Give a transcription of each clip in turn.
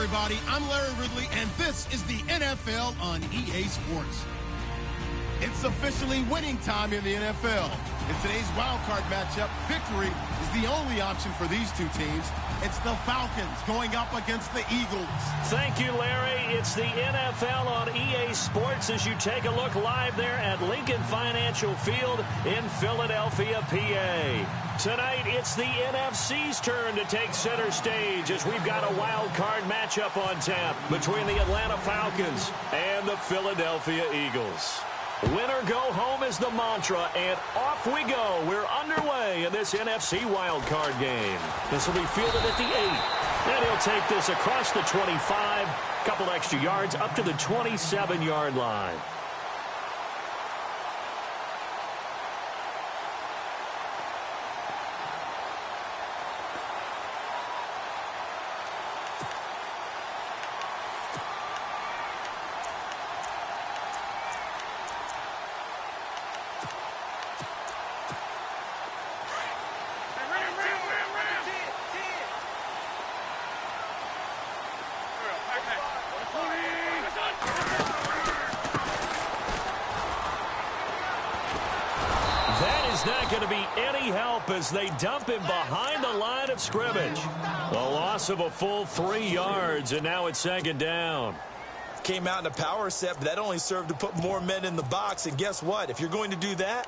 everybody. I'm Larry Ridley, and this is the NFL on EA Sports. It's officially winning time in the NFL. In today's wildcard matchup, victory is the only option for these two teams. It's the Falcons going up against the Eagles. Thank you, Larry. It's the NFL on EA Sports as you take a look live there at Lincoln Financial Field in Philadelphia, PA. Tonight, it's the NFC's turn to take center stage as we've got a wild card matchup on tap between the Atlanta Falcons and the Philadelphia Eagles. Winner go home is the mantra, and off we go. We're underway in this NFC wild card game. This will be fielded at the 8. And he'll take this across the 25, couple extra yards up to the 27-yard line. Not going to be any help as they dump him behind the line of scrimmage. A loss of a full 3 yards, and now it's second down. Came out in a power set, but that only served to put more men in the box. And guess what? If you're going to do that,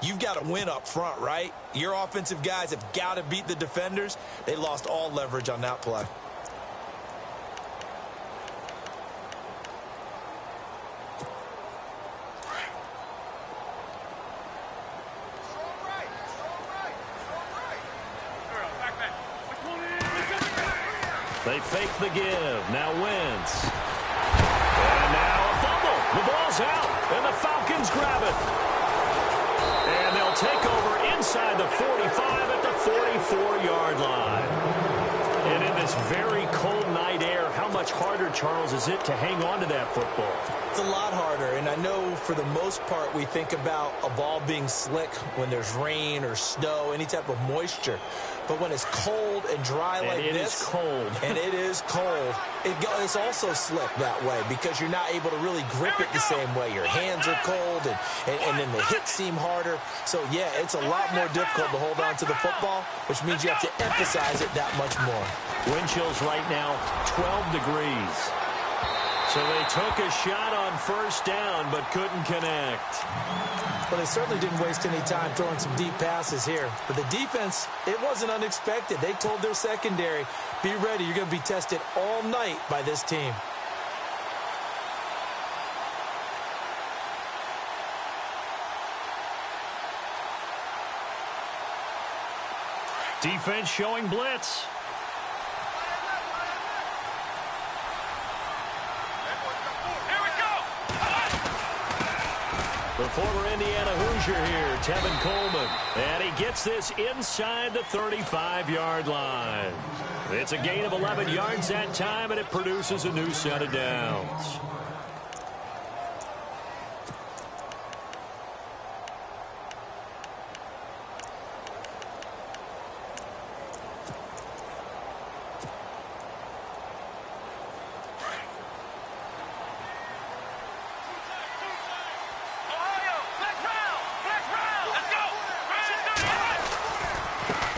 you've got to win up front, right? Your offensive guys have got to beat the defenders. They lost all leverage on that play. They fake the give. Now Wentz. And now a fumble. The ball's out, and the Falcons grab it. And they'll take over inside the 45 at the 44-yard line. And in this very cold night air, how much harder, Charles, is it to hang on to that football? It's a lot harder, and I know for the most part we think about a ball being slick when there's rain or snow, any type of moisture. But when it's cold and dry like this, it is cold. And it is cold, it's also slick that way because you're not able to really grip it the same way. Your hands are cold, and then the hits seem harder. So, yeah, it's a lot more difficult to hold on to the football, which means you have to emphasize it that much more. Wind chills right now, 12 degrees. So they took a shot on first down but couldn't connect. Well, they certainly didn't waste any time throwing some deep passes here. But the defense, it wasn't unexpected. They told their secondary, be ready. You're going to be tested all night by this team. Defense showing blitz. The former Indiana Hoosier here, Tevin Coleman. And he gets this inside the 35-yard line. It's a gain of 11 yards that time, and it produces a new set of downs.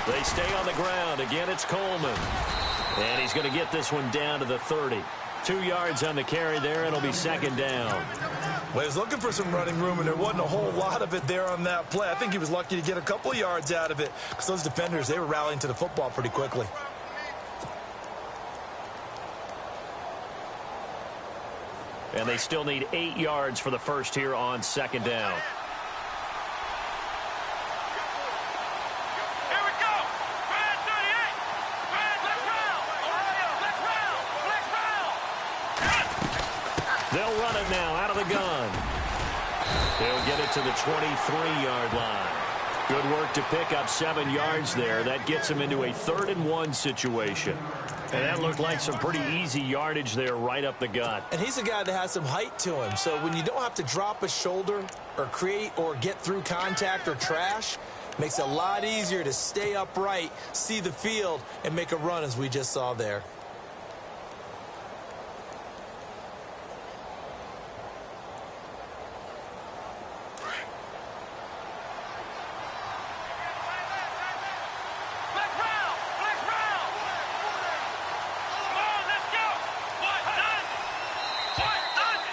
They stay on the ground. Again, it's Coleman. And he's going to get this one down to the 30. 2 yards on the carry there. It'll be second down. Well, he was looking for some running room, and there wasn't a whole lot of it there on that play. I think he was lucky to get a couple of yards out of it because those defenders, they were rallying to the football pretty quickly. And they still need 8 yards for the first here on second down. They'll run it now out of the gun. They'll get it to the 23-yard line. Good work to pick up 7 yards there. That gets him into a 3rd-and-1 situation. And that looked like some pretty easy yardage there right up the gut. And he's a guy that has some height to him. So when you don't have to drop a shoulder or create or get through contact or trash, makes it a lot easier to stay upright, see the field, and make a run as we just saw there.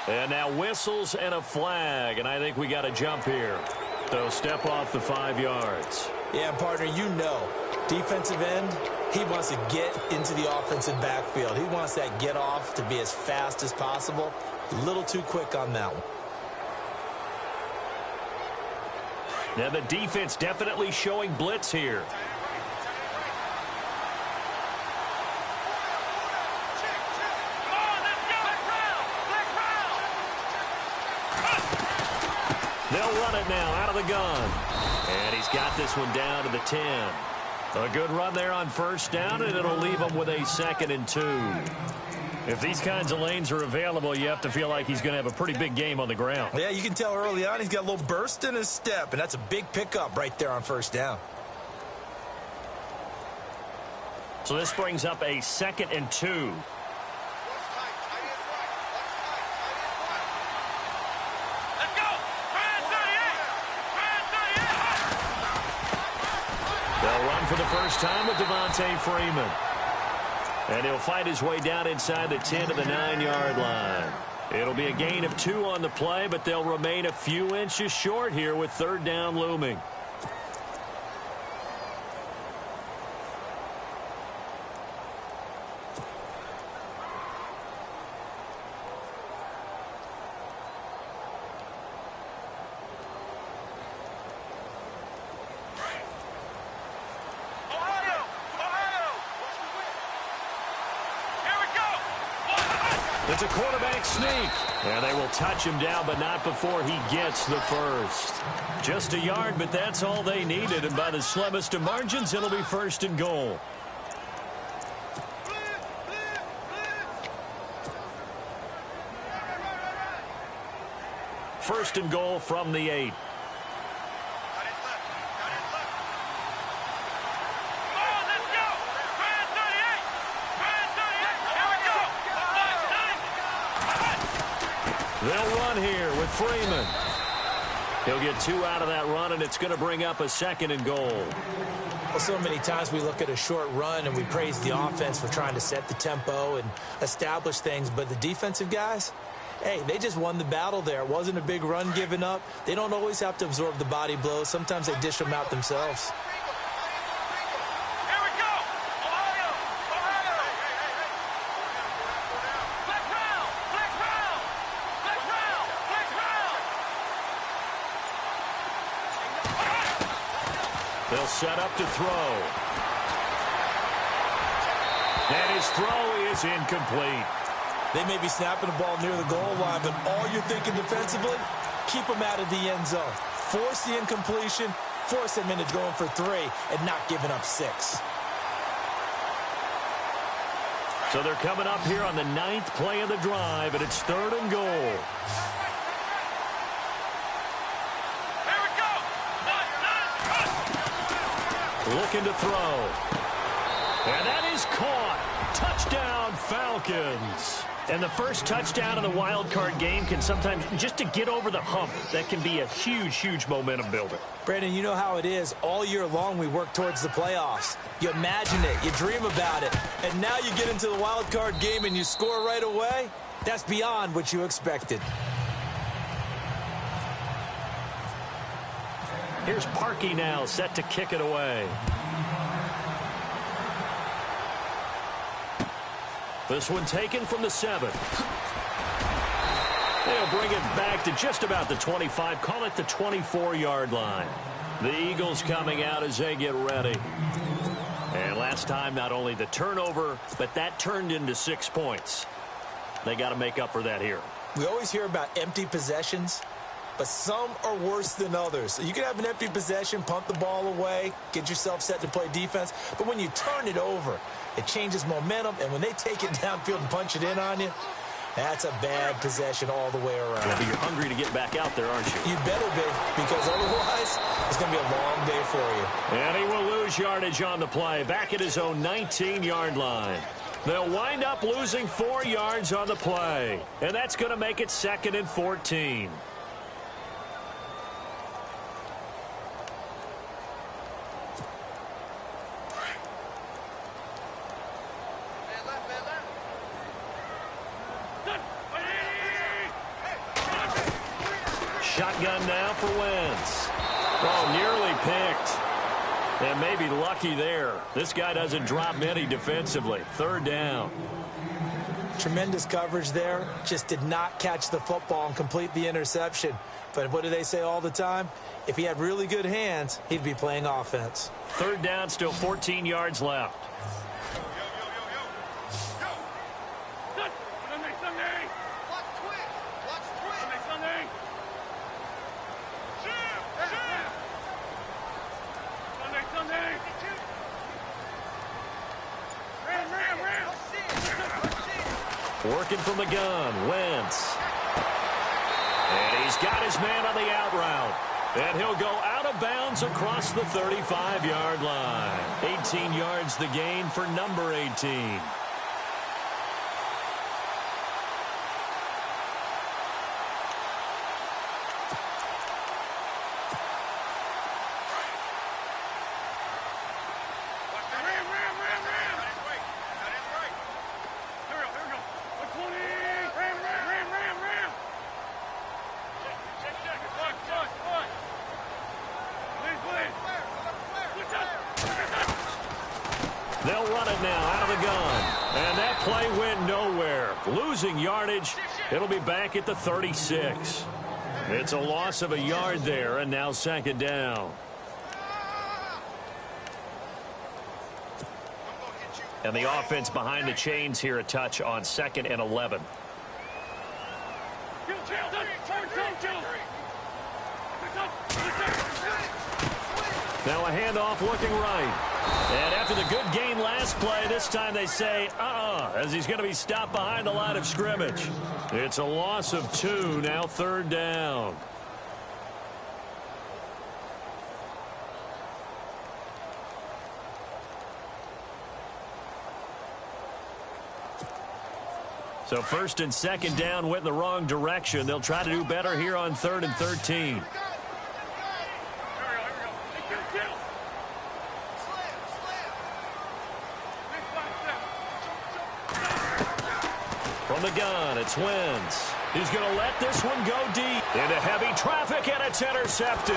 And now whistles and a flag, and I think we got a jump here. They'll step off the 5 yards. Yeah, partner, you know, defensive end, he wants to get into the offensive backfield. He wants that get off to be as fast as possible. A little too quick on that one. Now the defense definitely showing blitz here. They'll run it now out of the gun. And he's got this one down to the 10. A good run there on first down, and it'll leave him with a 2nd and 2. If these kinds of lanes are available, you have to feel like he's going to have a pretty big game on the ground. Yeah, you can tell early on he's got a little burst in his step, and that's a big pickup right there on first down. So this brings up a 2nd and 2. They'll run for the first time with Devontae Freeman. And he'll fight his way down inside the 10 to the 9-yard line. It'll be a gain of 2 on the play, but they'll remain a few inches short here with 3rd down looming. It's a quarterback sneak. And they will touch him down, but not before he gets the first. Just a yard, but that's all they needed. And by the slimmest of margins, it'll be 1st and goal. First and goal from the 8. They'll run here with Freeman. He'll get 2 out of that run, and it's going to bring up a 2nd and goal. Well, so many times we look at a short run and we praise the offense for trying to set the tempo and establish things, but the defensive guys, hey, they just won the battle there. It wasn't a big run given up. They don't always have to absorb the body blows. Sometimes they dish them out themselves. They'll set up to throw. And his throw is incomplete. They may be snapping the ball near the goal line, but all you're thinking defensively, keep them out of the end zone. Force the incompletion, force them into going for 3, and not giving up 6. So they're coming up here on the 9th play of the drive, and it's 3rd and goal. Looking to throw. And that is caught. Touchdown, Falcons. And the first touchdown in the wild card game can sometimes, just to get over the hump, that can be a huge, huge momentum builder. Brandon, you know how it is. All year long we work towards the playoffs. You imagine it. You dream about it. And now you get into the wild card game and you score right away. That's beyond what you expected. Here's Parkey now, set to kick it away. This one taken from the 7. They'll bring it back to just about the 25, call it the 24-yard line. The Eagles coming out as they get ready. And last time, not only the turnover, but that turned into 6 points. They got to make up for that here. We always hear about empty possessions, but some are worse than others. So you can have an empty possession, punt the ball away, get yourself set to play defense. But when you turn it over, it changes momentum. And when they take it downfield and punch it in on you, that's a bad possession all the way around. Yeah, but you're hungry to get back out there, aren't you? You better be, because otherwise it's going to be a long day for you. And he will lose yardage on the play, back at his own 19-yard line. They'll wind up losing 4 yards on the play. And that's going to make it 2nd and 14. Shotgun now for Wentz. Oh, nearly picked. And maybe lucky there. This guy doesn't drop many defensively. Third down. Tremendous coverage there. Just did not catch the football and complete the interception. But what do they say all the time? If he had really good hands, he'd be playing offense. Third down, still 14 yards left. Working from the gun, Wentz. And he's got his man on the out route. And he'll go out of bounds across the 35-yard line. 18 yards the gain for number 18. They'll run it now out of the gun. And that play went nowhere. Losing yardage. It'll be back at the 36. It's a loss of a yard there, and now second down. And the offense behind the chains here a touch on 2nd and 11. Now a handoff looking right. And after the good gain last play, this time they say, as he's going to be stopped behind the line of scrimmage. It's a loss of 2, now third down. So first and second down went in the wrong direction. They'll try to do better here on 3rd and 13. From the gun, it's Wentz. He's going to let this one go deep. Into heavy traffic, and it's intercepted.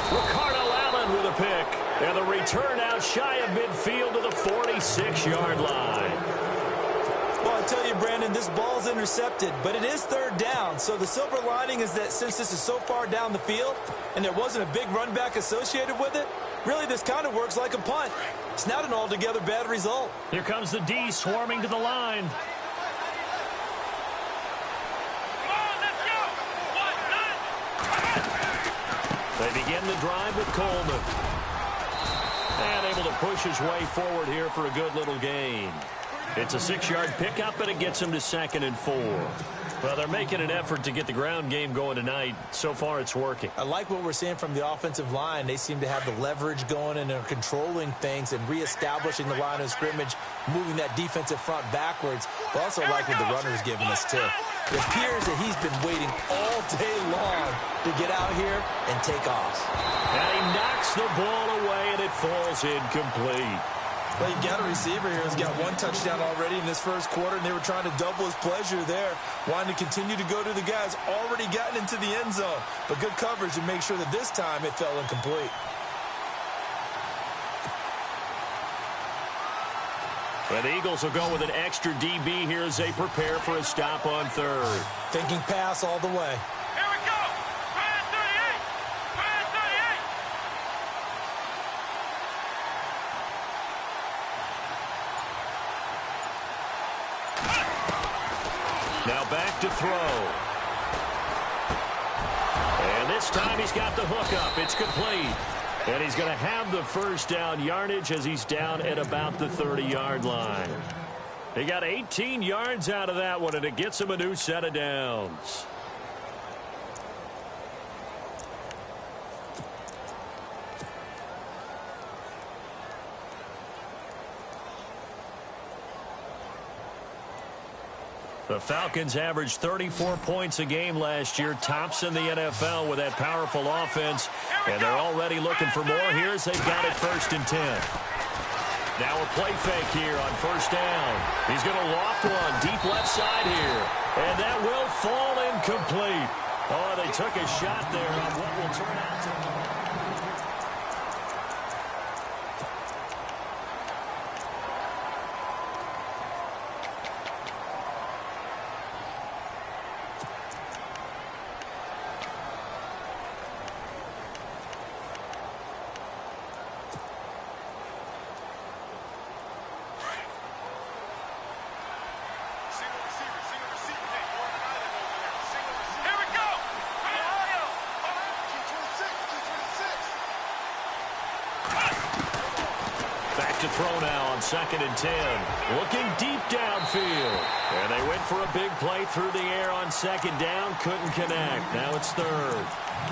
Ricardo Allen with a pick. And the return out shy of midfield to the 46-yard line. Well, I tell you, Brandon, this ball's intercepted, but it is third down. So the silver lining is that since this is so far down the field and there wasn't a big run back associated with it, really this kind of works like a punt. It's not an altogether bad result. Here comes the D swarming to the line. They begin the drive with Coleman. And able to push his way forward here for a good little gain. It's a 6-yard pickup, and it gets him to 2nd and 4. Well, they're making an effort to get the ground game going tonight. So far, it's working. I like what we're seeing from the offensive line. They seem to have the leverage going, and they're controlling things and reestablishing the line of scrimmage, moving that defensive front backwards. But also like what the runner's giving us, too. It appears that he's been waiting all day long to get out here and take off. And he knocks the ball away, and it falls incomplete. Well, you got a receiver here who's got 1 touchdown already in this first quarter, and they were trying to double his pleasure there, wanting to continue to go to the guys already gotten into the end zone. But good coverage to make sure that this time it fell incomplete. And the Eagles will go with an extra DB here as they prepare for a stop on 3rd. Thinking pass all the way. Here we go. Fire 38. Fire 38. Now back to throw. And this time he's got the hook up. It's complete. And he's going to have the first down yardage as he's down at about the 30-yard line. He got 18 yards out of that one, and it gets him a new set of downs. The Falcons averaged 34 points a game last year, tops in the NFL with that powerful offense, and they're already looking for more here as they've got it 1st and 10. Now a play fake here on 1st down. He's going to loft one deep left side here, and that will fall incomplete. Oh, they took a shot there on what will turn out to be. To throw now on 2nd and 10. Looking deep downfield. And they went for a big play through the air on 2nd down. Couldn't connect. Now it's 3rd.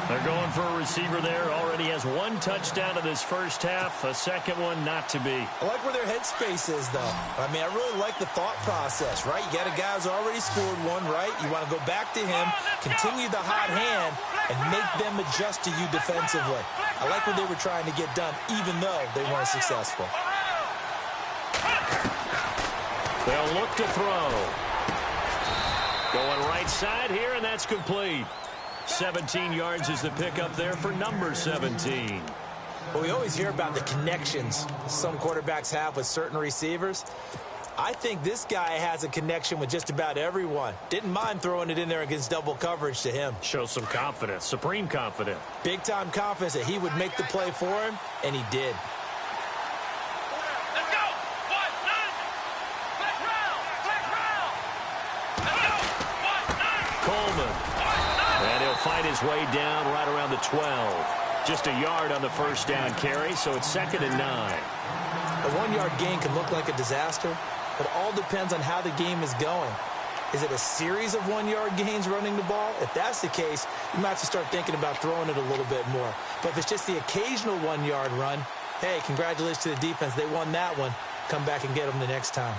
They're going for a receiver there. Already has 1 touchdown in this first half. A second one not to be. I like where their headspace is, though. I mean, I really like the thought process, right? You got a guy who's already scored one, right? You want to go back to him, continue the hot hand, and make them adjust to you defensively. I like what they were trying to get done, even though they weren't successful. They'll look to throw. Going right side here, and that's complete. 17 yards is the pickup there for number 17. Well, we always hear about the connections some quarterbacks have with certain receivers. I think this guy has a connection with just about everyone. Didn't mind throwing it in there against double coverage to him. Shows some confidence, supreme confidence. Big-time confidence that he would make the play for him, and he did. Fight his way down right around the 12. Just a yard on the first down carry, so it's 2nd and 9. A 1-yard gain can look like a disaster, but all depends on how the game is going. Is it a series of 1-yard gains running the ball? If that's the case, you might have to start thinking about throwing it a little bit more. But if it's just the occasional 1-yard run, hey, congratulations to the defense. They won that one. Come back and get them the next time.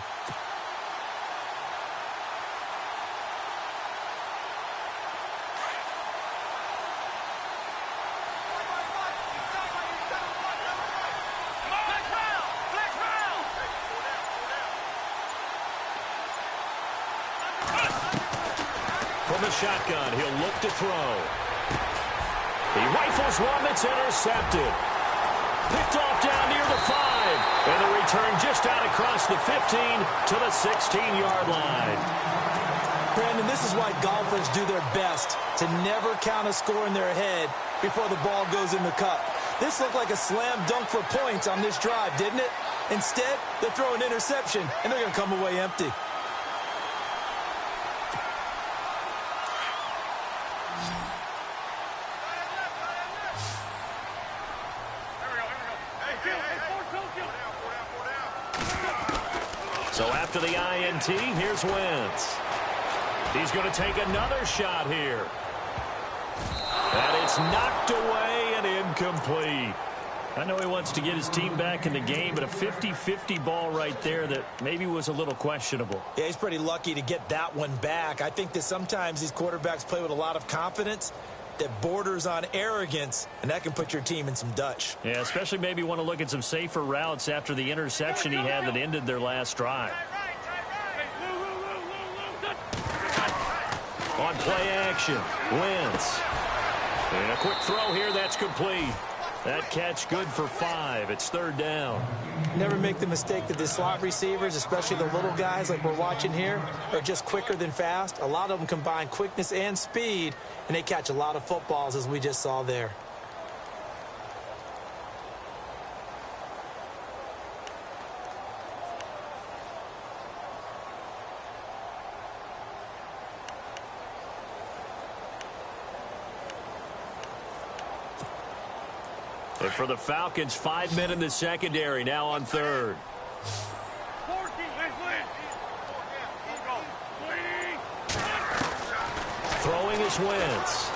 From the shotgun, he'll look to throw. He rifles one that's intercepted. Picked off down near the 5. And the return just out across the 15 to the 16-yard line. Brandon, this is why golfers do their best to never count a score in their head before the ball goes in the cup. This looked like a slam dunk for points on this drive, didn't it? Instead, they throw an interception, and they're going to come away empty. So after the INT, here's Wentz. He's going to take another shot here. And it's knocked away and incomplete. I know he wants to get his team back in the game, but a 50-50 ball right there that maybe was a little questionable. Yeah, he's pretty lucky to get that one back. I think that sometimes these quarterbacks play with a lot of confidence that borders on arrogance, and that can put your team in some Dutch. Yeah, especially maybe want to look at some safer routes after the interception he had that ended their last drive. On play action, Wentz. And a quick throw here, that's complete. That catch good for 5. It's 3rd down. Never make the mistake that the slot receivers, especially the little guys like we're watching here, are just quicker than fast. A lot of them combine quickness and speed, and they catch a lot of footballs, as we just saw there. And for the Falcons, 5 men in the secondary, now on 3rd. Throwing is Wentz.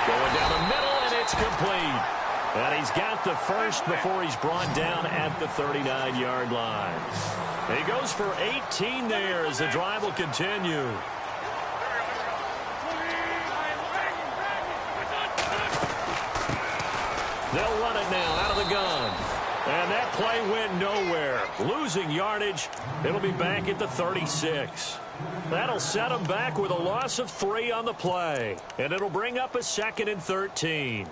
Going down the middle, and it's complete. And he's got the first before he's brought down at the 39-yard line. He goes for 18 there as the drive will continue. They'll run it now out of the gun. And that play went nowhere. Losing yardage. It'll be back at the 36. That'll set them back with a loss of 3 on the play. And it'll bring up a 2nd and 13.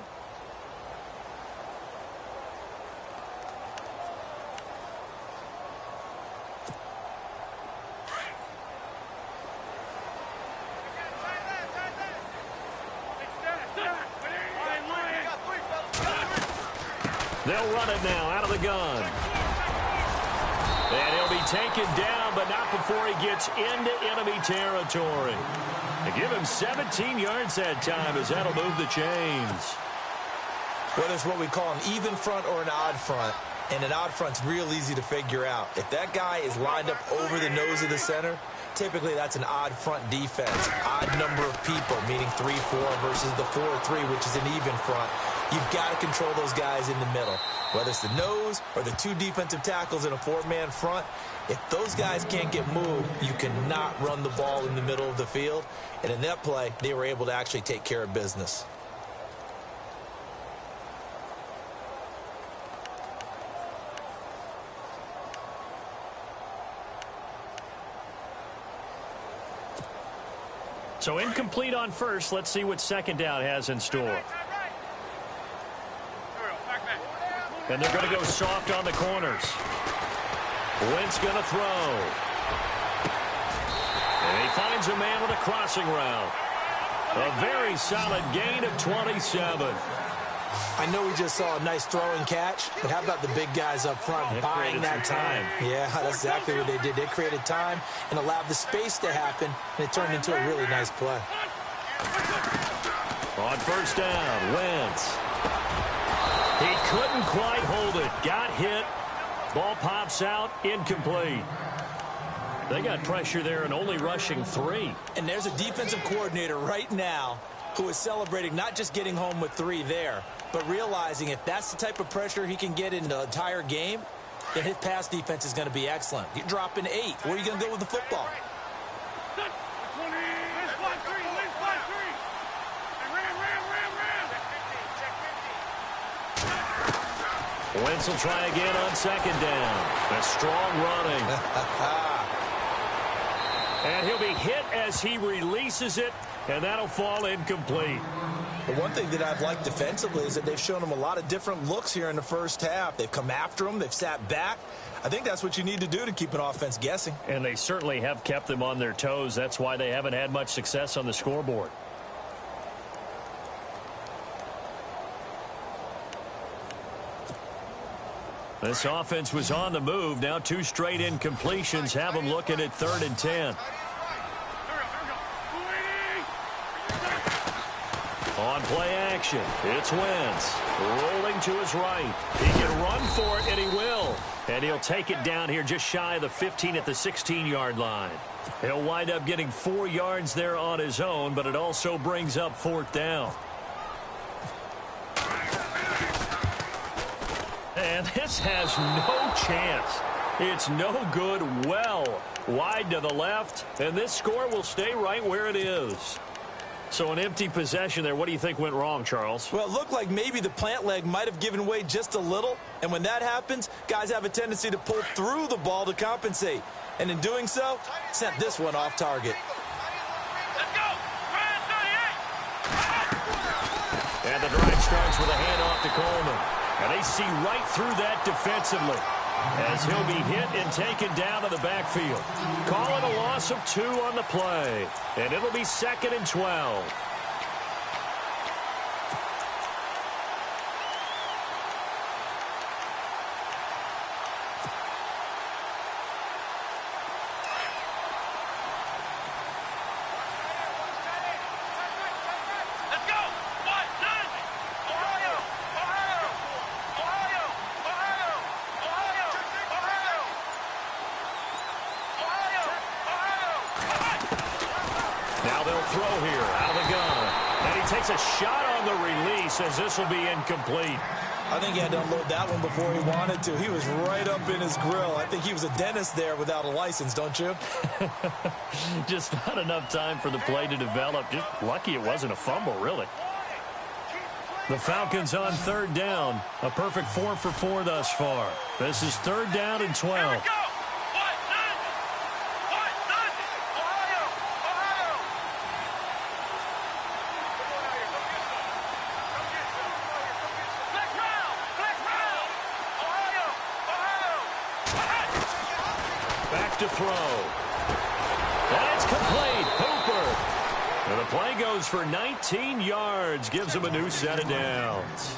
They'll run it now out of the gun. And he'll be taken down, but not before he gets into enemy territory. They give him 17 yards that time as that'll move the chains. Whether it's what we call an even front or an odd front, and an odd front's real easy to figure out. If that guy is lined up over the nose of the center, typically that's an odd front defense. Odd number of people, meaning 3-4 versus the 4-3, which is an even front. You've got to control those guys in the middle. Whether it's the nose or the 2 defensive tackles in a 4-man front, if those guys can't get moved, you cannot run the ball in the middle of the field. And in that play, they were able to actually take care of business. So incomplete on first. Let's see what second down has in store. And they're going to go soft on the corners. Wentz going to throw. And he finds a man with a crossing route. A very solid gain of 27. I know we just saw a nice throwing catch, but how about the big guys up front buying that time? Yeah, that's exactly what they did. They created time and allowed the space to happen, and it turned into a really nice play. On first down, Wentz. He couldn't quite hold it. Got hit. Ball pops out. Incomplete. They got pressure there and only rushing 3. And there's a defensive coordinator right now who is celebrating not just getting home with 3 there, but realizing if that's the type of pressure he can get in the entire game, then his pass defense is going to be excellent. You're dropping 8. Where are you going to go with the football? Wentz will try again on second down. A strong running. And he'll be hit as he releases it, and that'll fall incomplete. The one thing that I've liked defensively is that they've shown him a lot of different looks here in the first half. They've come after him. They've sat back. I think that's what you need to do to keep an offense guessing. And they certainly have kept them on their toes. That's why they haven't had much success on the scoreboard. This offense was on the move. Now 2 straight incompletions have them looking at 3rd and 10. On play action, it's Wentz. Rolling to his right. He can run for it, and he will. And he'll take it down here just shy of the 15 at the 16-yard line. He'll wind up getting 4 yards there on his own, but it also brings up 4th down. And this has no chance. It's no good. Well wide to the left, and this score will stay right where it is. So an empty possession there. What do you think went wrong, Charles? Well, it looked like maybe the plant leg might have given way just a little, and when that happens, guys have a tendency to pull through the ball to compensate. And in doing so, sent this one off target. Let's go! And the drive starts with a handoff to Coleman. And they see right through that defensively as he'll be hit and taken down in the backfield. Call it a loss of 2 on the play. And it'll be 2nd and 12. Now they'll throw here out of the gun. And he takes a shot on the release as this will be incomplete. I think he had to unload that one before he wanted to. He was right up in his grill. I think he was a dentist there without a license, don't you? Just not enough time for the play to develop. Just lucky it wasn't a fumble, really. The Falcons on third down. A perfect 4 for 4 thus far. This is third down and 12. Back to throw. And it's complete. Hooper. And the play goes for 19 yards. Gives him a new set of downs.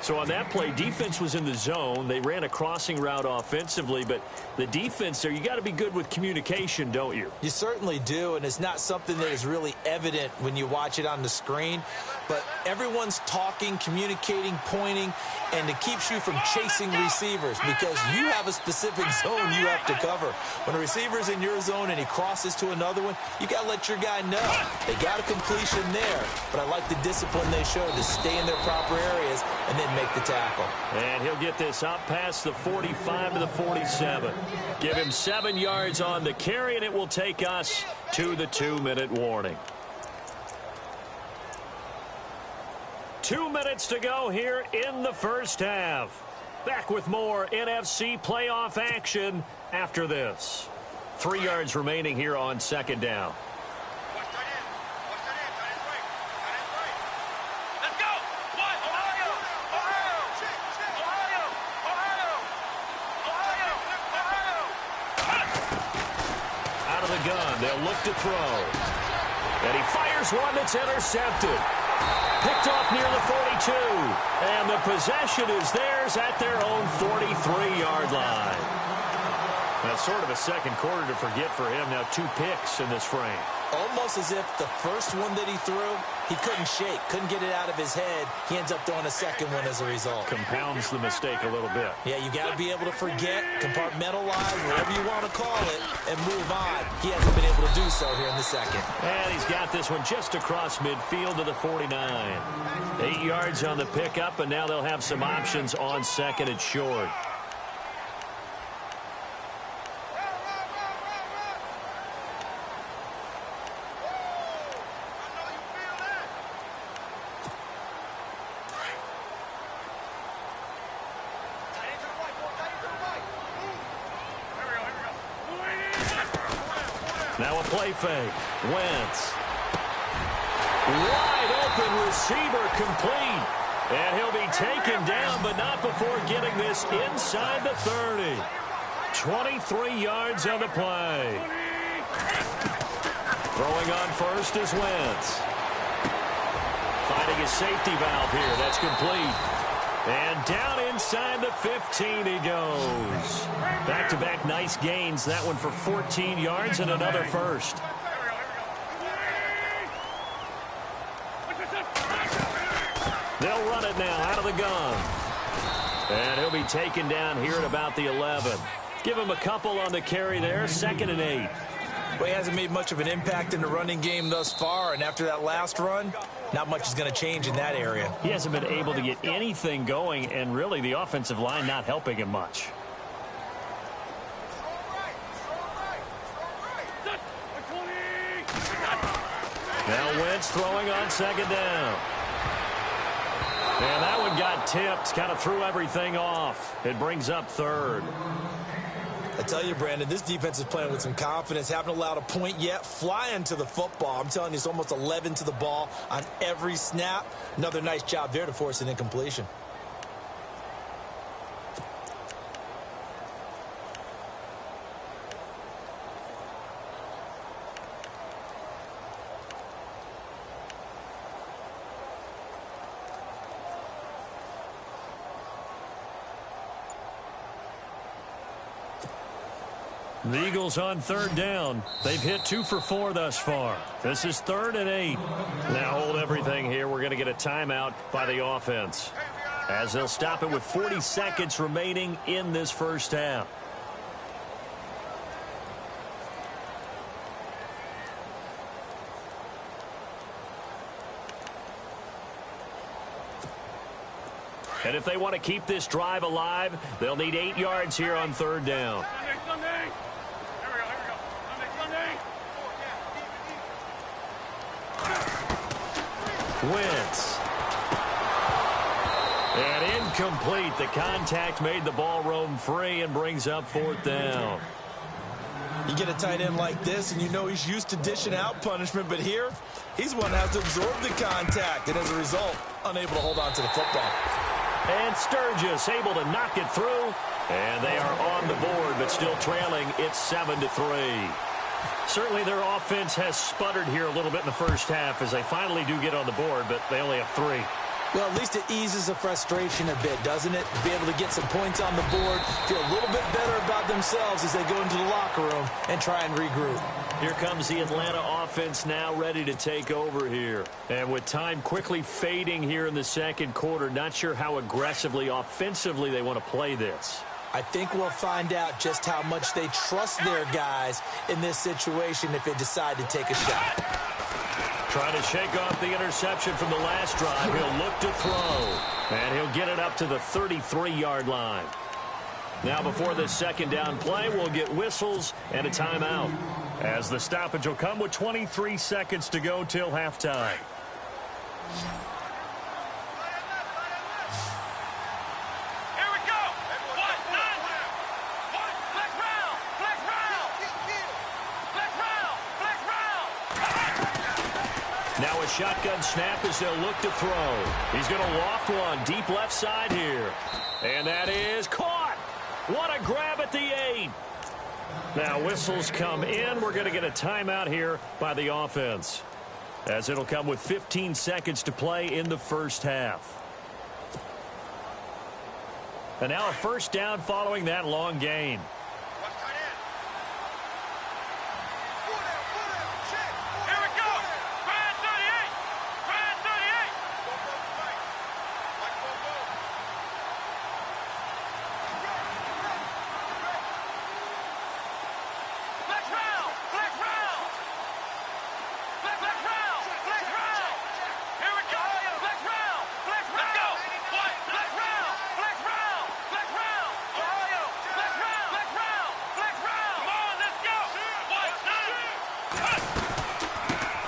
So on that play, defense was in the zone. They ran a crossing route offensively, but the defense there, you got to be good with communication, don't you? You certainly do, and it's not something that is really evident when you watch it on the screen. But everyone's talking, communicating, pointing, and it keeps you from chasing receivers because you have a specific zone you have to cover. When a receiver's in your zone and he crosses to another one, you got to let your guy know. They got a completion there, but I like the discipline they showed to stay in their proper areas and then make the tackle. And he'll get this up past the 45 to the 47. Give him 7 yards on the carry, and it will take us to the 2-minute warning. 2 minutes to go here in the first half. Back with more NFC playoff action after this. 3 yards remaining here on second down. Out of the gun, they'll look to throw. And he fires one that's intercepted. Picked off near the 42. And the possession is theirs at their own 43-yard line. That's sort of a second quarter to forget for him. Now 2 picks in this frame. Almost as if the first one that he threw, he couldn't shake, couldn't get it out of his head. He ends up throwing a second one as a result. Compounds the mistake a little bit. Yeah, you got to be able to forget, compartmentalize, whatever you want to call it, and move on. He hasn't been able to do so here in the second. And he's got this one just across midfield to the 49. 8 yards on the pickup, and now they'll have some options on second and short. Now a play fake. Wentz. Wide open receiver complete. And he'll be taken down, but not before getting this inside the 30. 23 yards on the play. Throwing on first is Wentz. Finding his safety valve here. That's complete. And down inside the 15 he goes. Back-to-back nice gains. That one for 14 yards and another first. They'll run it now out of the gun. And he'll be taken down here at about the 11. Give him a couple on the carry there. 2nd and 8. Well, he hasn't made much of an impact in the running game thus far, and after that last run, not much is going to change in that area. He hasn't been able to get anything going, and really the offensive line not helping him much. Now Wentz throwing on second down. And that one got tipped, kind of threw everything off. It brings up 3rd. I tell you, Brandon, this defense is playing with some confidence. Haven't allowed a point yet. Flying to the football. I'm telling you, it's almost 11 to the ball on every snap. Another nice job there to force an incompletion. The Eagles on 3rd down. They've hit 2 for 4 thus far. This is 3rd and 8. Now hold everything here. We're going to get a timeout by the offense, as they'll stop it with 40 seconds remaining in this first half. And if they want to keep this drive alive, they'll need 8 yards here on 3rd down. Wentz. Incomplete. The contact made the ball roam free and brings up 4th down. You get a tight end like this, and you know he's used to dishing out punishment, but here, he's one that has to absorb the contact, and as a result, unable to hold on to the football. And Sturgis able to knock it through, and they are on the board, but still trailing. It's 7-3. Certainly their offense has sputtered here a little bit in the first half as they finally do get on the board, but they only have 3. Well, at least it eases the frustration a bit, doesn't it? Be able to get some points on the board, feel a little bit better about themselves as they go into the locker room and try and regroup. Here comes the Atlanta offense now ready to take over here. And with time quickly fading here in the second quarter, not sure how aggressively, offensively they want to play this. I think we'll find out just how much they trust their guys in this situation if they decide to take a shot. Trying to shake off the interception from the last drive. He'll look to throw. And he'll get it up to the 33-yard line. Now before this second down play, we'll get whistles and a timeout, as the stoppage will come with 23 seconds to go till halftime. Now a shotgun snap as they'll look to throw. He's going to loft one deep left side here. And that is caught. What a grab at the 8. Now whistles come in. We're going to get a timeout here by the offense, as it'll come with 15 seconds to play in the first half. And now a first down following that long gain.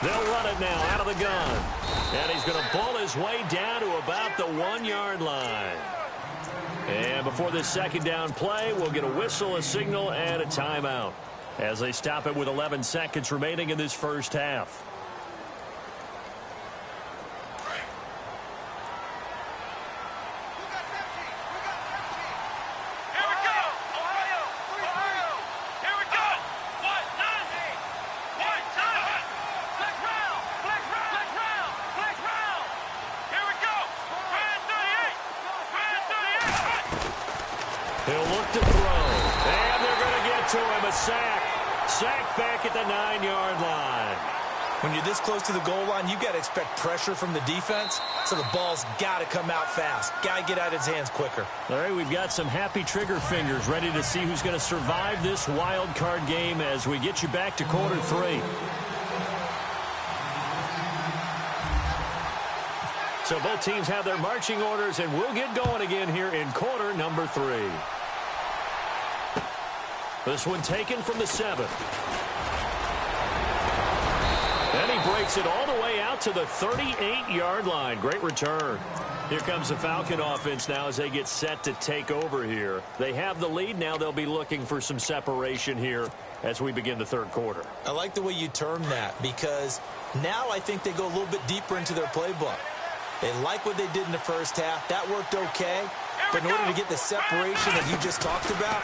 They'll run it now out of the gun. And he's going to ball his way down to about the 1-yard line. And before this second down play, we'll get a whistle, a signal, and a timeout, as they stop it with 11 seconds remaining in this first half. He'll look to throw, and they're going to get to him. A sack. Sack back at the 9-yard line. When you're this close to the goal line, you've got to expect pressure from the defense, so the ball's got to come out fast. Got to get out of his hands quicker. All right, we've got some happy trigger fingers ready to see who's going to survive this wild card game as we get you back to quarter 3. So both teams have their marching orders, and we'll get going again here in quarter number 3. This one taken from the 7. And he breaks it all the way out to the 38-yard line. Great return. Here comes the Falcon offense now as they get set to take over here. They have the lead. Now they'll be looking for some separation here as we begin the third quarter. I like the way you term that, because now I think they go a little bit deeper into their playbook. They like what they did in the first half. That worked okay. But in order to get the separation that you just talked about,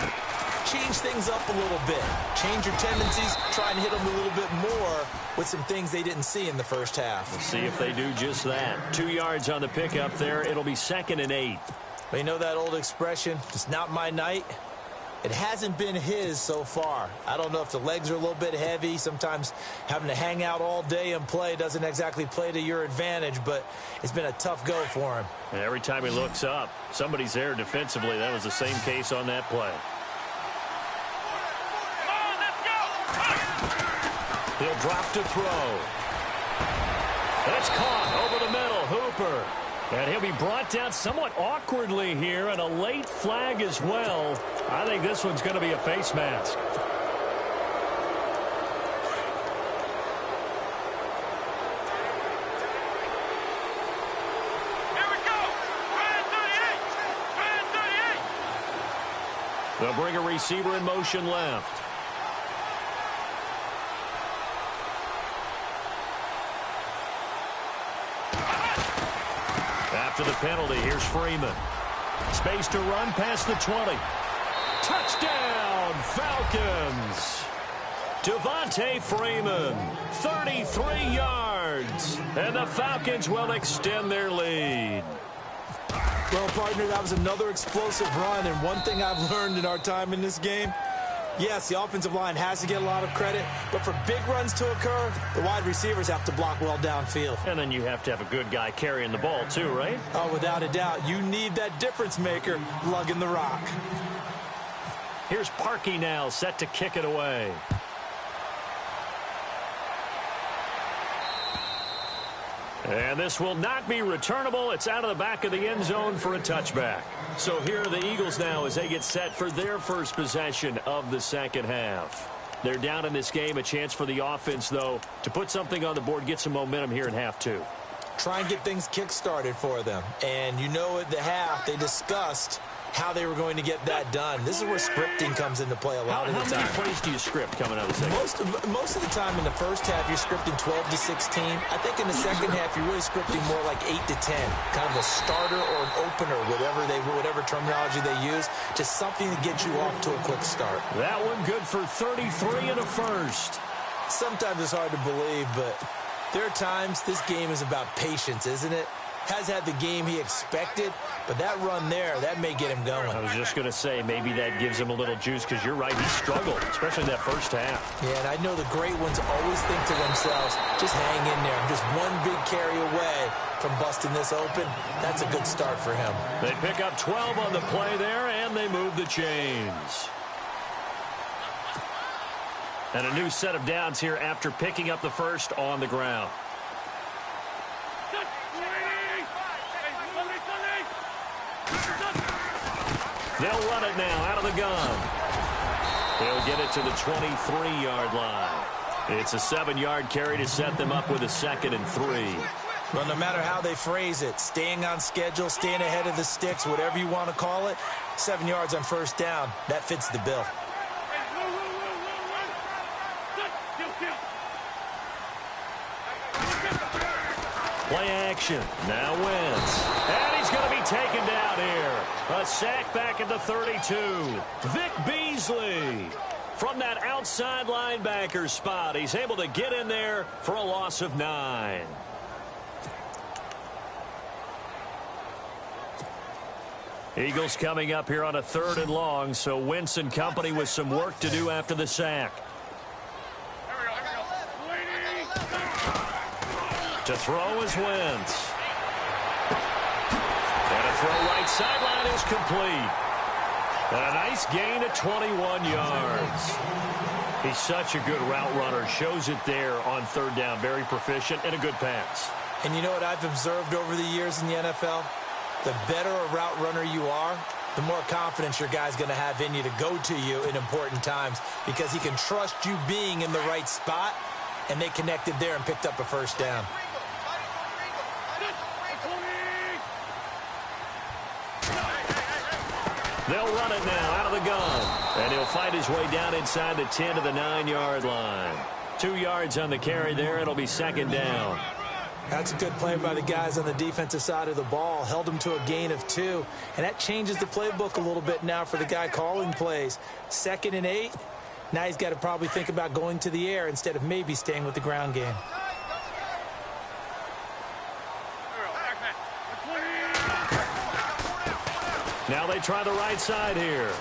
change things up a little bit. Change your tendencies. Try and hit them a little bit more with some things they didn't see in the first half. We'll see if they do just that. 2 yards on the pickup there. It'll be 2nd and 8. Well, you know that old expression, it's not my night? It hasn't been his so far. I don't know if the legs are a little bit heavy. Sometimes having to hang out all day and play doesn't exactly play to your advantage, but it's been a tough go for him. And every time he looks up, somebody's there defensively. That was the same case on that play. He'll drop to throw. That's caught over the middle. Hooper. And he'll be brought down somewhat awkwardly here, and a late flag as well. I think this one's going to be a face mask. Here we go. Ryan 38. They'll bring a receiver in motion left. After the penalty, here's Freeman. Space to run past the 20. Touchdown, Falcons. Devontae Freeman, 33 yards. And the Falcons will extend their lead. Well, partner, that was another explosive run, and one thing I've learned in our time in this game, yes, the offensive line has to get a lot of credit, but for big runs to occur, the wide receivers have to block well downfield. And then you have to have a good guy carrying the ball too, right? Oh, without a doubt. You need that difference maker lugging the rock. Here's Parkey now, set to kick it away. And this will not be returnable. It's out of the back of the end zone for a touchback. So here are the Eagles now as they get set for their first possession of the second half. They're down in this game. A chance for the offense, though, to put something on the board, get some momentum here in half two. Try and get things kick-started for them. And you know at the half, they discussed how they were going to get that done. This is where scripting comes into play a lot of the time. How many plays do you script coming out of the second? Most of the time in the first half, you're scripting 12 to 16. I think in the second half, you're really scripting more like 8 to 10. Kind of a starter or an opener, whatever terminology they use. Just something to get you off to a quick start. That one good for 33 and a first. Sometimes it's hard to believe, but there are times this game is about patience, isn't it? Has had the game he expected, but that run there, that may get him going. I was just going to say, maybe that gives him a little juice, because you're right, he struggled, especially that first half. Yeah, and I know the great ones always think to themselves, just hang in there. I'm just one big carry away from busting this open. That's a good start for him. They pick up 12 on the play there, and they move the chains. And a new set of downs here after picking up the first on the ground. They'll run it now out of the gun. They'll get it to the 23-yard line. It's a 7-yard carry to set them up with a 2nd and 3. Well, no matter how they phrase it, staying on schedule, staying ahead of the sticks, whatever you want to call it, 7 yards on first down, that fits the bill. Play action. Now Wentz. And he's going to be taken down here. A sack back at the 32. Vic Beasley. From that outside linebacker spot, he's able to get in there for a loss of 9. Eagles coming up here on a 3rd and long, so Wentz and company with some work to do after the sack. To throw is Wentz. And a throw right sideline is complete. And a nice gain of 21 yards. He's such a good route runner. Shows it there on 3rd down. Very proficient and a good pass. And you know what I've observed over the years in the NFL? The better a route runner you are, the more confidence your guy's going to have in you to go to you in important times, because he can trust you being in the right spot, and they connected there and picked up a first down. They'll run it now out of the gun. And he'll fight his way down inside the 10 to the 9-yard line. 2 yards on the carry there. It'll be 2nd down. That's a good play by the guys on the defensive side of the ball. Held him to a gain of 2. And that changes the playbook a little bit now for the guy calling plays. 2nd and 8. Now he's got to probably think about going to the air instead of maybe staying with the ground game. Now they try the right side here.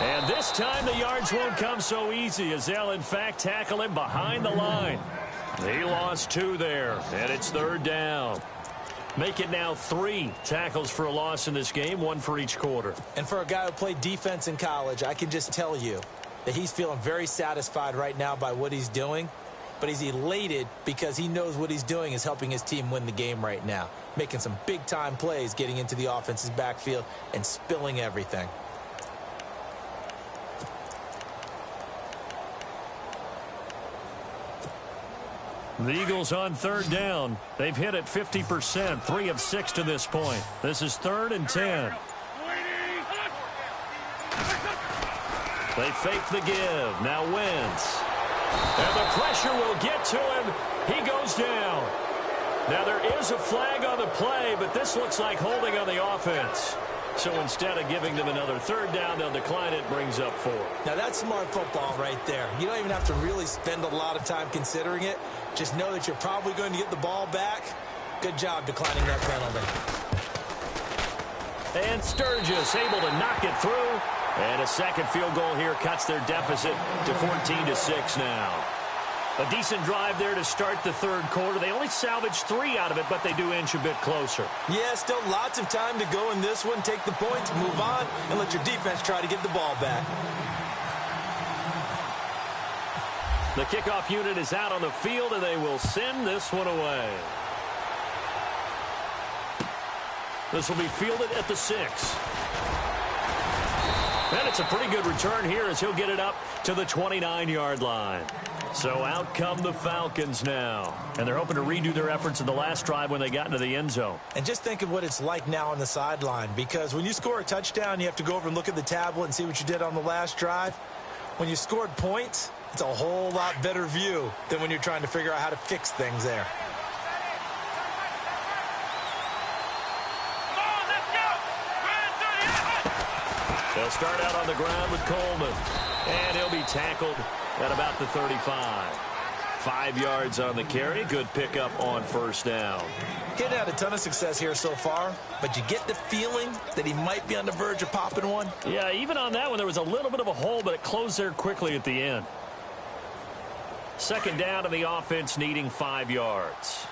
And this time the yards won't come so easy, as they'll in fact tackle him behind the line. He lost 2 there, and it's 3rd down. Make it now 3 tackles for a loss in this game, 1 for each quarter. And for a guy who played defense in college, I can just tell you that he's feeling very satisfied right now by what he's doing. But he's elated because he knows what he's doing is helping his team win the game right now. Making some big-time plays, getting into the offense's backfield and spilling everything. The Eagles on 3rd down. They've hit it 50%, 3 of 6 to this point. This is 3rd and 10. They fake the give. Now Wentz. And the pressure will get to him. He goes down. Now there is a flag on the play, but this looks like holding on the offense. So instead of giving them another third down, they'll decline it. Brings up 4. Now that's smart football right there. You don't even have to really spend a lot of time considering it. Just know that you're probably going to get the ball back. Good job declining that penalty. And Sturgis able to knock it through. And a second field goal here cuts their deficit to 14-6 now. A decent drive there to start the third quarter. They only salvaged 3 out of it, but they do inch a bit closer. Yeah, still lots of time to go in this one. Take the points, move on, and let your defense try to get the ball back. The kickoff unit is out on the field, and they will send this one away. This will be fielded at the 6. And it's a pretty good return here as he'll get it up to the 29-yard line. So out come the Falcons now. And they're hoping to redo their efforts in the last drive when they got into the end zone. And just think of what it's like now on the sideline. Because when you score a touchdown, you have to go over and look at the tablet and see what you did on the last drive. When you scored points, it's a whole lot better view than when you're trying to figure out how to fix things there. They'll start out on the ground with Coleman. And he'll be tackled at about the 35. 5 yards on the carry. Good pickup on first down. He hadn't had a ton of success here so far, but you get the feeling that he might be on the verge of popping one. Yeah, even on that one, there was a little bit of a hole, but it closed there quickly at the end. Second down to the offense, needing 5 yards.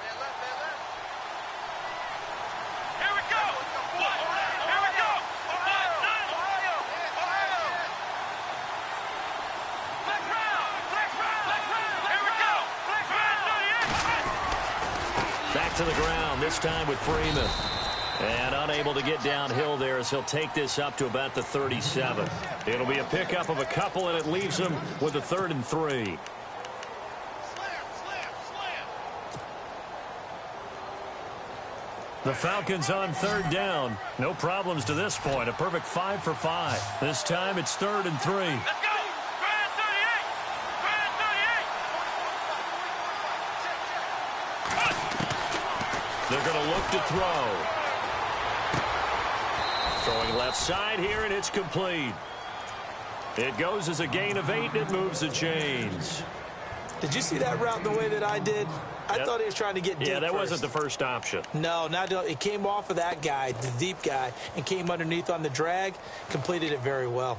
Back to the ground, this time with Freeman. And unable to get downhill there as he'll take this up to about the 37. It'll be a pickup of a couple, and it leaves him with a 3rd and 3. The Falcons on 3rd down. No problems to this point. A perfect 5 for 5. This time it's 3rd and 3. Let's go! Brand 38! They're going to look to throw. Throwing left side here, and it's complete. It goes as a gain of 8, and it moves the chains. Did you see that route the way that I did? I thought he was trying to get deep. Yeah, that first. wasn't the first option. No, it came off of that guy, the deep guy, and came underneath on the drag. Completed it very well.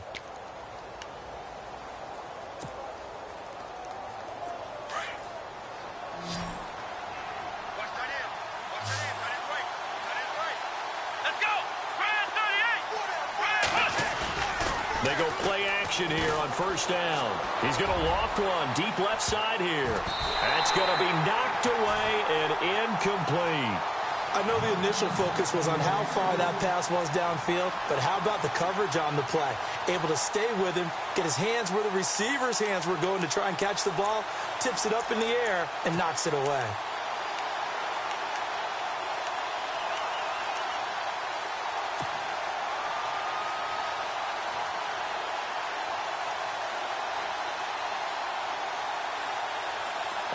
They go play action here on first down. He's going to loft one deep left side here. That's going to be knocked away and incomplete. I know the initial focus was on how far that pass was downfield, but how about the coverage on the play? Able to stay with him, get his hands where the receiver's hands were going to try and catch the ball, tips it up in the air, and knocks it away.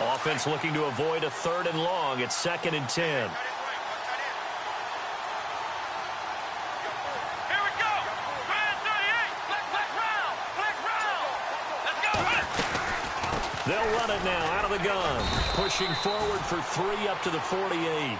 Offense looking to avoid a 3rd and long. It's 2nd and 10. They'll run it now out of the gun. Pushing forward for 3 up to the 48.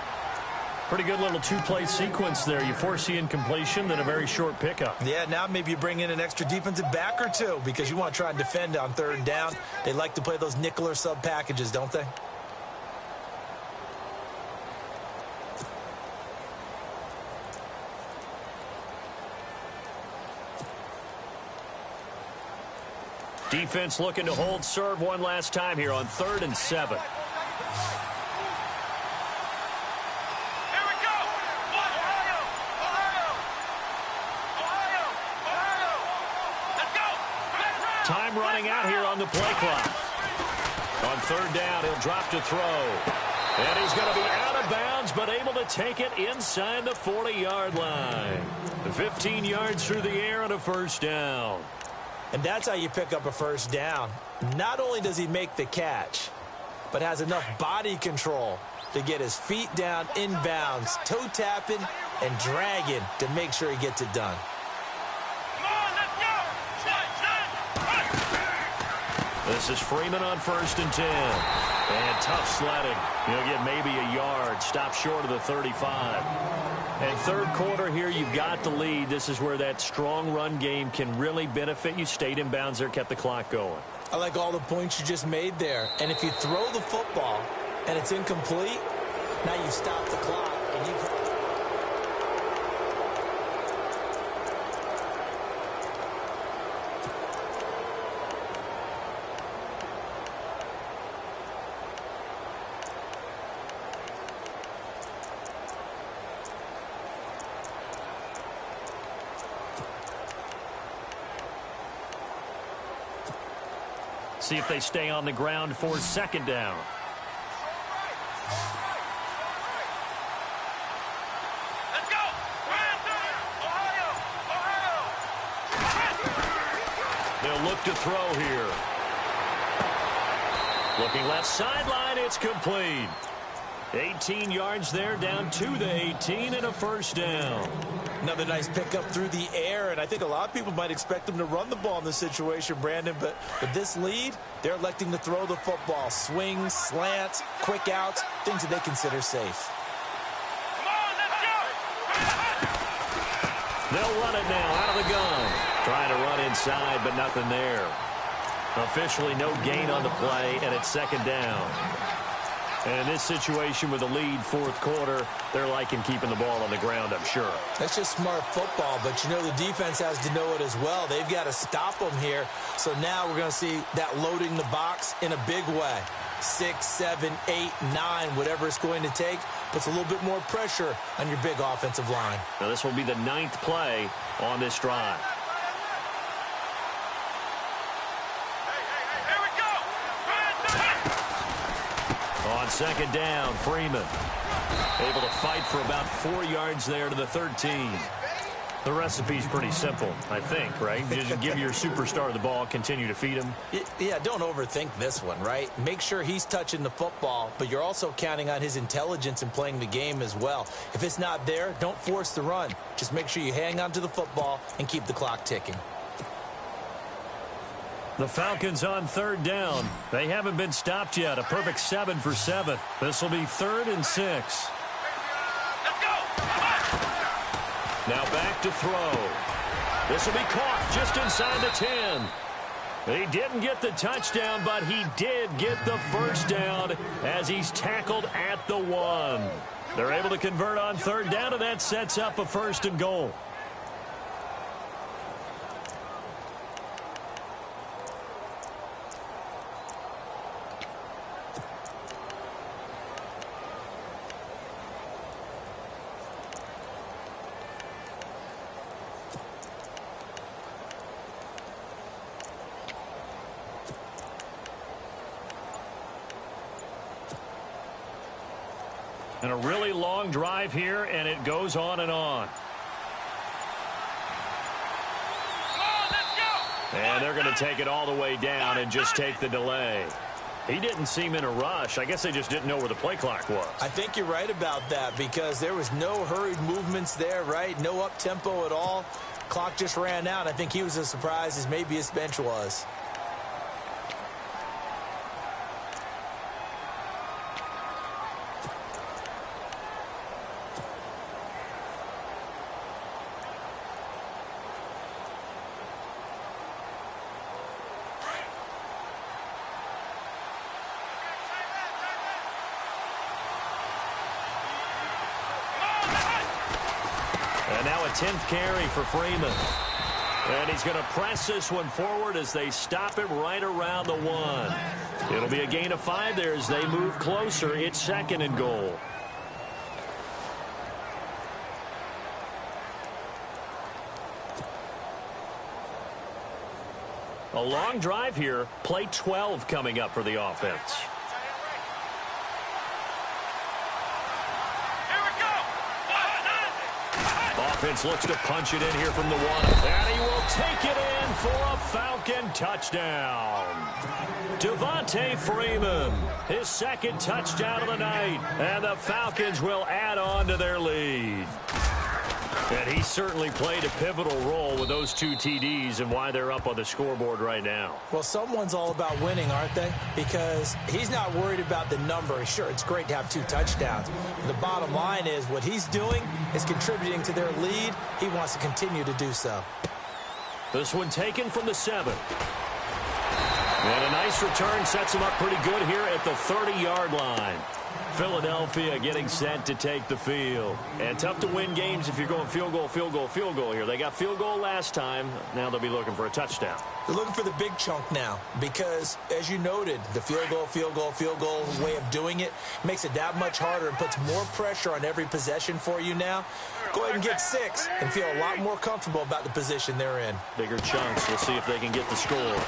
Pretty good little 2-play sequence there. You force the incompletion, then a very short pickup. Yeah, now maybe you bring in an extra defensive back or 2 because you want to try and defend on 3rd down. They like to play those nickel or sub packages, don't they? Defense looking to hold serve one last time here on 3rd and 7. Time running out here on the play clock. On 3rd down, he'll drop to throw. And he's going to be out of bounds, but able to take it inside the 40-yard line. 15 yards through the air on a first down. And that's how you pick up a first down. Not only does he make the catch, but has enough body control to get his feet down inbounds, toe tapping and dragging to make sure he gets it done. This is Freeman on 1st and 10. And tough sledding. He'll get maybe a yard. Stop short of the 35. And third quarter here, you've got the lead. This is where that strong run game can really benefit you. Stayed in bounds there, kept the clock going. I like all the points you just made there. And if you throw the football and it's incomplete, now you stop the clock and you... See if they stay on the ground for 2nd down. Let's go! Ohio! They'll look to throw here. Looking left sideline, it's complete. 18 yards there, down to the 18 and a first down. Another nice pickup through the air, and I think a lot of people might expect them to run the ball in this situation, Brandon, but with this lead, they're electing to throw the football. Swings, slants, quick outs, things that they consider safe. Come on, let's go! They'll run it now out of the gun. Trying to run inside, but nothing there. Officially no gain on the play, and it's 2nd down. And in this situation with a lead 4th quarter, they're liking keeping the ball on the ground, I'm sure. That's just smart football, but you know the defense has to know it as well. They've got to stop them here. So now we're going to see that loading the box in a big way. 6, 7, 8, 9, whatever it's going to take, puts a little bit more pressure on your big offensive line. Now this will be the 9th play on this drive. On 2nd down, Freeman able to fight for about 4 yards there to the 13. The recipe's pretty simple, I think, right? You just give your superstar the ball, continue to feed him. Yeah, don't overthink this one, right? Make sure he's touching the football, but you're also counting on his intelligence in playing the game as well. If it's not there, don't force the run. Just make sure you hang on to the football and keep the clock ticking. The Falcons on 3rd down. They haven't been stopped yet. A perfect 7 for 7. This will be 3rd and 6. Let's go! Now back to throw. This will be caught just inside the 10. He didn't get the touchdown, but he did get the first down as he's tackled at the 1. They're able to convert on 3rd down, and that sets up a 1st and goal. And a really long drive here, and it goes on and on. And they're going to take it all the way down and just take the delay. He didn't seem in a rush. I guess they just didn't know where the play clock was. I think you're right about that because there was no hurried movements there, right? No up-tempo at all. Clock just ran out. I think he was as surprised as maybe his bench was. And now a 10th carry for Freeman. And he's going to press this one forward as they stop it right around the 1. It'll be a gain of 5 there as they move closer. It's 2nd and goal. A long drive here. Play 12 coming up for the offense. Offense looks to punch it in here from the 1. And he will take it in for a Falcon touchdown. Devontae Freeman, his second touchdown of the night, and the Falcons will add on to their lead. And he certainly played a pivotal role with those 2 TDs and why they're up on the scoreboard right now. Well, someone's all about winning, aren't they? Because he's not worried about the number. Sure, it's great to have 2 touchdowns. But the bottom line is what he's doing is contributing to their lead. He wants to continue to do so. This one taken from the 7. And a nice return sets him up pretty good here at the 30-yard line. Philadelphia getting set to take the field. And tough to win games if you're going field goal, field goal, field goal here. They got field goal last time. Now they'll be looking for a touchdown. They're looking for the big chunk now because, as you noted, the field goal, field goal, field goal way of doing it makes it that much harder and puts more pressure on every possession for you now. Go ahead and get 6 and feel a lot more comfortable about the position they're in. Bigger chunks. We'll see if they can get the score.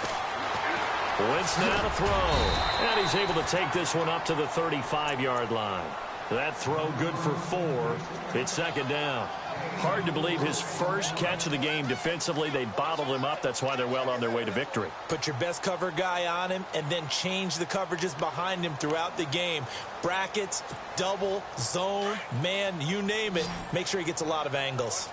Wentz now to throw. And he's able to take this one up to the 35-yard line. That throw good for 4. It's second down. Hard to believe his first catch of the game defensively. They bottled him up. That's why they're well on their way to victory. Put your best cover guy on him and then change the coverages behind him throughout the game. Brackets, double, zone, man, you name it. Make sure he gets a lot of angles.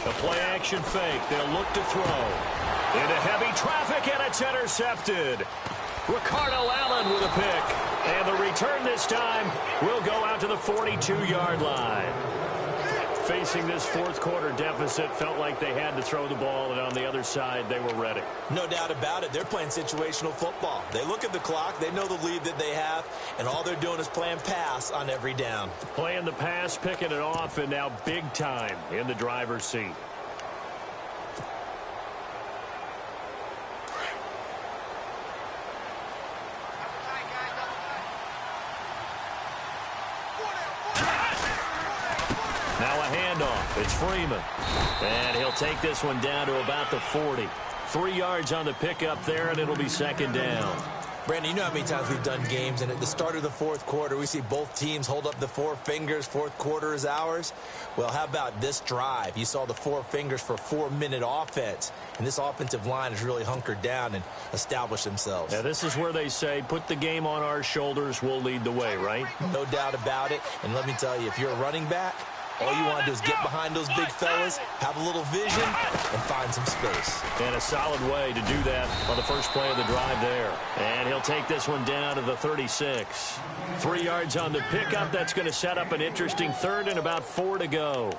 The play-action fake. They'll look to throw. Into heavy traffic, and it's intercepted. Ricardo Allen with a pick. And the return this time will go out to the 42-yard line. Facing this fourth-quarter deficit, felt like they had to throw the ball, and on the other side, they were ready. No doubt about it. They're playing situational football. They look at the clock. They know the lead that they have, and all they're doing is playing pass on every down. Playing the pass, picking it off, and now big time in the driver's seat. Now a handoff. It's Freeman. And he'll take this one down to about the 40. 3 yards on the pickup there, and it'll be second down. Brandon, you know how many times we've done games, and at the start of the fourth quarter, we see both teams hold up the 4 fingers. Fourth quarter is ours. Well, how about this drive? You saw the 4 fingers for 4-minute offense, and this offensive line has really hunkered down and established themselves. Now, this is where they say, put the game on our shoulders, we'll lead the way, right? No doubt about it. And let me tell you, if you're a running back, all you want to do is get behind those big fellas, have a little vision, and find some space. And a solid way to do that on the first play of the drive there. And he'll take this one down to the 36. 3 yards on the pickup. That's going to set up an interesting third and about 4 to go.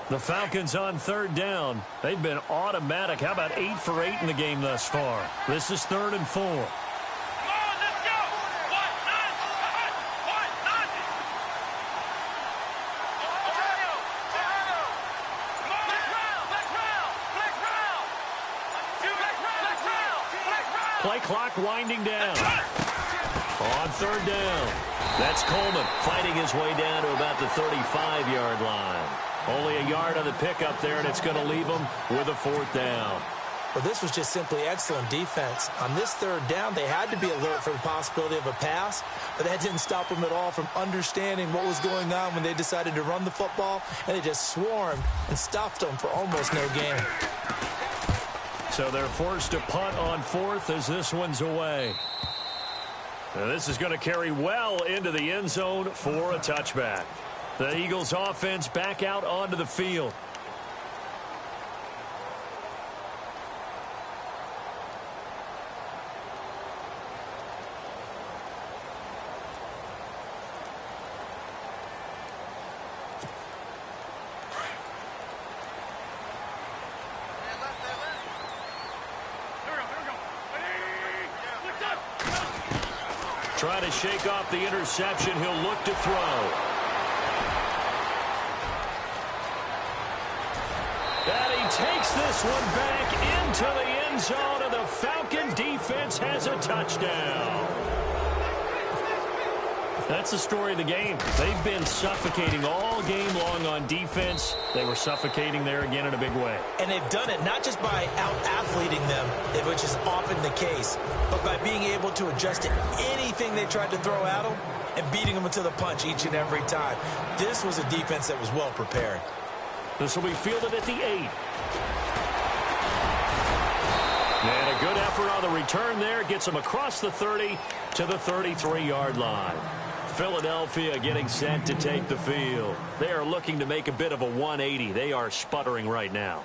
The Falcons on third down. They've been automatic. How about 8 for 8 in the game thus far? This is 3rd and 4. Come on, let's go. What? None. What? None. Play clock winding down. On third down. That's Coleman fighting his way down to about the 35-yard line. Only a yard on the pickup there, and it's going to leave them with a 4th down. Well, this was just simply excellent defense. On this third down, they had to be alert for the possibility of a pass, but that didn't stop them at all from understanding what was going on when they decided to run the football, and they just swarmed and stuffed them for almost no gain. So they're forced to punt on 4th as this one's away. Now this is going to carry well into the end zone for a touchback. The Eagles offense back out onto the field. Trying to shake off the interception. He'll look to throw. And he takes this one back into the end zone, and the Falcon defense has a touchdown. That's the story of the game. They've been suffocating all game long on defense. They were suffocating there again in a big way. And they've done it not just by out-athleting fleeting them, which is often the case. But by being able to adjust to anything they tried to throw at them and beating them to the punch each and every time, this was a defense that was well prepared. This will be fielded at the 8. And a good effort on the return there. Gets them across the 30 to the 33-yard line. Philadelphia getting set to take the field. They are looking to make a bit of a 180. They are sputtering right now.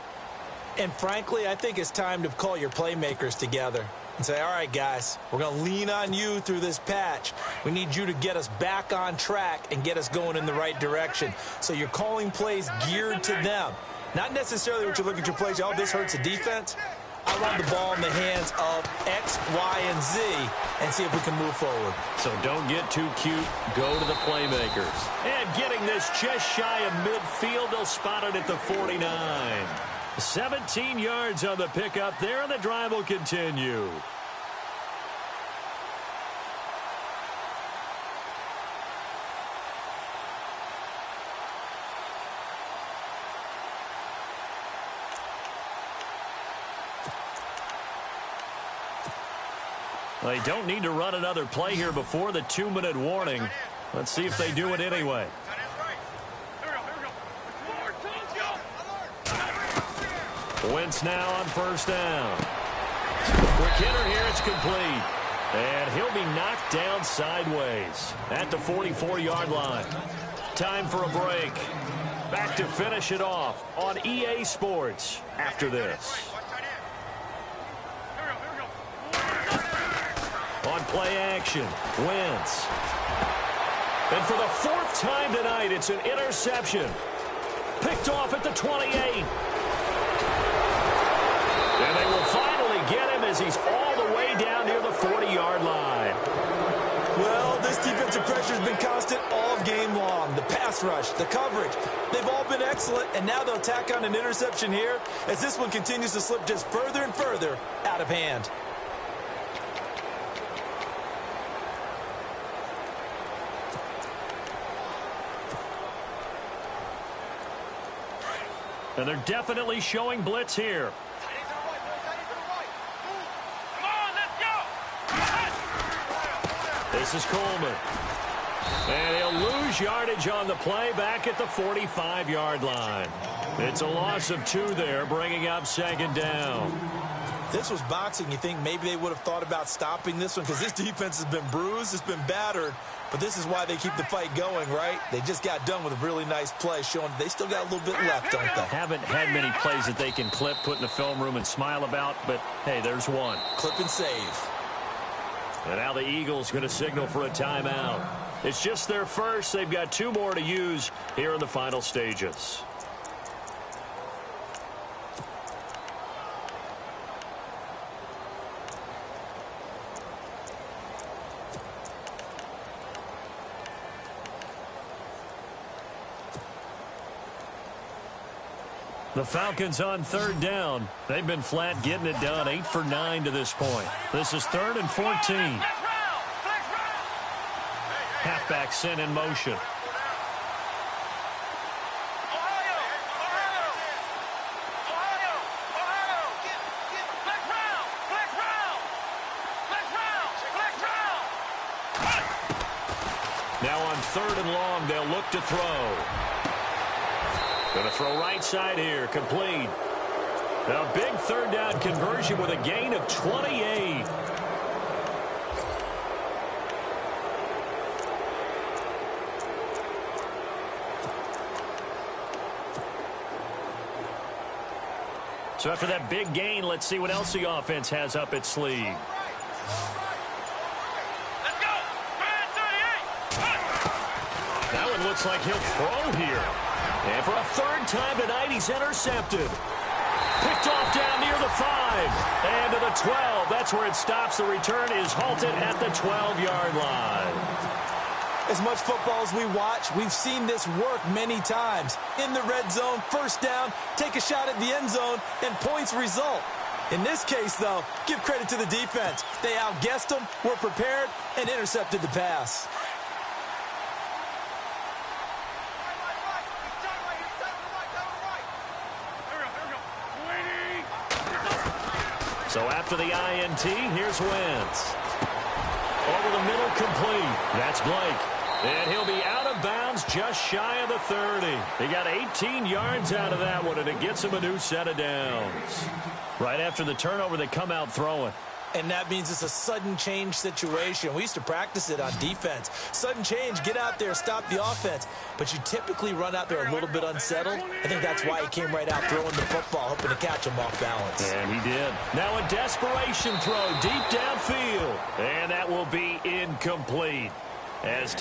And frankly, I think it's time to call your playmakers together and say, all right, guys, we're going to lean on you through this patch. We need you to get us back on track and get us going in the right direction. So you're calling plays geared to them. Not necessarily what you look at your plays, oh, this hurts the defense. I want the ball in the hands of X, Y, and Z and see if we can move forward. So don't get too cute. Go to the playmakers. And getting this just shy of midfield, they'll spot it at the 49. 17 yards on the pickup there, and the drive will continue. They don't need to run another play here before the 2-minute warning. Let's see if they do it anyway. Wentz now on first down. Quick hitter here, it's complete. And he'll be knocked down sideways at the 44-yard line. Time for a break. Back to finish it off on EA Sports after this. On play action, Wentz. And for the 4th time tonight, it's an interception. Picked off at the 28. And they will finally get him as he's all the way down near the 40-yard line. Well, this defensive pressure has been constant all game long. The pass rush, the coverage, they've all been excellent, and now they'll tack on an interception here as this one continues to slip just further and further out of hand. And they're definitely showing blitz here. This is Coleman. And he'll lose yardage on the play back at the 45-yard line. It's a loss of 2 there, bringing up 2nd down. This was boxing. You think maybe they would have thought about stopping this one because this defense has been bruised, it's been battered. But this is why they keep the fight going, right? They just got done with a really nice play, showing they still got a little bit left, don't they? Haven't had many plays that they can clip, put in the film room, and smile about, but, hey, there's one. Clip and save. And now the Eagles going to signal for a timeout. It's just their first. They've got 2 more to use here in the final stages. The Falcons on 3rd down. They've been flat getting it done, 8 for 9 to this point. This is 3rd and 14. Halfback sent in motion. Now on 3rd and long, they'll look to throw. Going to throw right side here, complete. A big 3rd down conversion with a gain of 28. So after that big gain, let's see what else the offense has up its sleeve. That one looks like he'll throw here. And for a 3rd time tonight, he's intercepted. Picked off down near the 5. And to the 12. That's where it stops. The return is halted at the 12-yard line. As much football as we watch, we've seen this work many times. In the red zone, 1st down, take a shot at the end zone, and points result. In this case, though, give credit to the defense. They outguessed them, were prepared, and intercepted the pass. So after the INT, here's Wentz. Over the middle, complete. That's Blake. And he'll be out of bounds just shy of the 30. He got 18 yards out of that one, and it gets him a new set of downs. Right after the turnover, they come out throwing. And that means it's a sudden change situation. We used to practice it on defense. Sudden change, get out there, stop the offense. But you typically run out there a little bit unsettled. I think that's why he came right out throwing the football, hoping to catch him off balance. And he did. Now a desperation throw deep downfield. And that will be incomplete. As